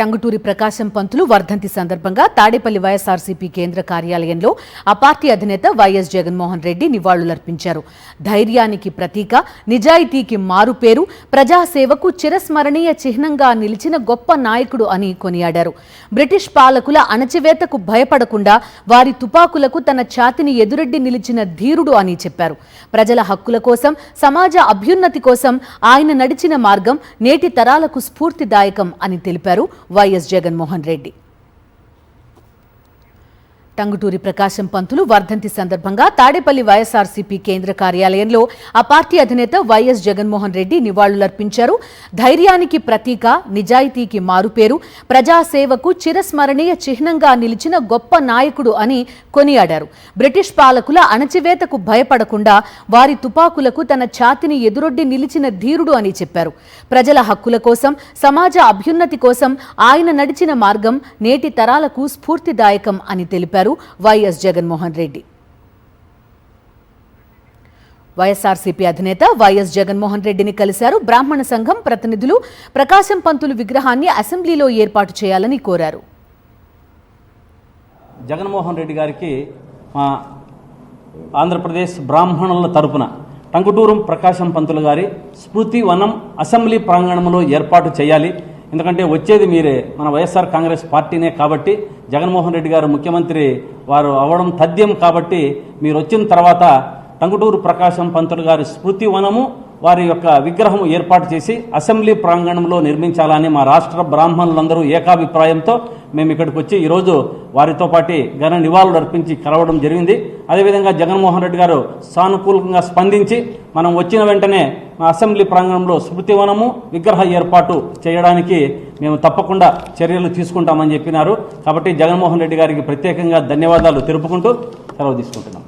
టంగుటూరి ప్రకాశం పంతులు వర్ధంతి సందర్భంగా తాడేపల్లి వైఎస్ఆర్సీపీ కేంద్ర కార్యాలయంలో ఆ పార్టీ అధినేత వైఎస్ జగన్మోహన్ రెడ్డి నివాళులర్పించారు. ధైర్యానికి ప్రతీక, నిజాయితీకి మారుపేరు, ప్రజాసేవకు చిరస్మరణీయ చిహ్నంగా నిలిచిన గొప్ప నాయకుడు అని కొనియాడారు. బ్రిటిష్ పాలకుల అణచివేతకు భయపడకుండా వారి తుపాకులకు తన ఛాతిని ఎదురెడ్డి నిలిచిన ధీరుడు అని చెప్పారు. ప్రజల హక్కుల కోసం, సమాజ అభ్యున్నతి కోసం ఆయన నడిచిన మార్గం నేటి తరాలకు స్ఫూర్తిదాయకం అని తెలిపారు వైఎస్ జగన్మోహన్ రెడ్డి. టంగుటూరి ప్రకాశం పంతులు వర్ధంతి సందర్భంగా తాడేపల్లి వైఎస్ఆర్సీపీ కేంద్ర కార్యాలయంలో ఆ పార్టీ అధినేత వైఎస్ జగన్మోహన్ రెడ్డి నివాళులర్పించారు. ధైర్యానికి ప్రతీక, నిజాయితీకి మారుపేరు, ప్రజాసేవకు చిరస్మరణీయ చిహ్నంగా నిలిచిన గొప్ప నాయకుడు అని కొనియాడారు. బ్రిటిష్ పాలకుల అణచివేతకు భయపడకుండా వారి తుపాకులకు తన ఛాతిని ఎదురొడ్డి నిలిచిన ధీరుడు అని చెప్పారు. ప్రజల హక్కుల కోసం, సమాజ అభ్యున్నతి కోసం ఆయన నడిచిన మార్గం నేటి తరాలకు స్ఫూర్తిదాయకం అని తెలిపారు వైఎస్ జగన్మోహన్ రెడ్డి. వైఎస్ఆర్సీపీ అధినేత వైఎస్ జగన్మోహన్ రెడ్డిని కలిశారు. బ్రాహ్మణ సంఘం ప్రతినిధులు ప్రకాశం పంతులు విగ్రహాన్ని అసెంబ్లీలో ఏర్పాటు చేయాలని కోరారు. జగన్మోహన్ రెడ్డి గారికి మా ఆంధ్రప్రదేశ్ బ్రాహ్మణుల తరపున టంగుటూరు ప్రకాశం పంతులు గారి స్మృతి వనం అసెంబ్లీ ప్రాంగణంలో ఏర్పాటు చేయాలి. ఎందుకంటే వచ్చేది మీరే, మన వైఎస్ఆర్ కాంగ్రెస్ పార్టీనే కాబట్టి, జగన్మోహన్ రెడ్డి గారు ముఖ్యమంత్రి వారు అవడం తథ్యం కాబట్టి, మీరు వచ్చిన తర్వాత టంగుటూరు ప్రకాశం పంతులు గారి స్మృతి వనము వారి యొక్క విగ్రహం ఏర్పాటు చేసి అసెంబ్లీ ప్రాంగణంలో నిర్మించాలని మా రాష్ట్ర బ్రాహ్మణులందరూ ఏకాభిప్రాయంతో మేము ఇక్కడికి వచ్చి ఈరోజు వారితో పాటు ఘన నివాళులు అర్పించి కలవడం జరిగింది. అదేవిధంగా జగన్మోహన్ రెడ్డి గారు సానుకూలంగా స్పందించి మనం వచ్చిన వెంటనే అసెంబ్లీ ప్రాంగణంలో స్మృతి వనము విగ్రహ ఏర్పాటు చేయడానికి మేము తప్పకుండా చర్యలు తీసుకుంటామని చెప్పినారు. కాబట్టి జగన్మోహన్ రెడ్డి గారికి ప్రత్యేకంగా ధన్యవాదాలు తెలుపుకుంటూ సెలవు తీసుకుంటున్నాం.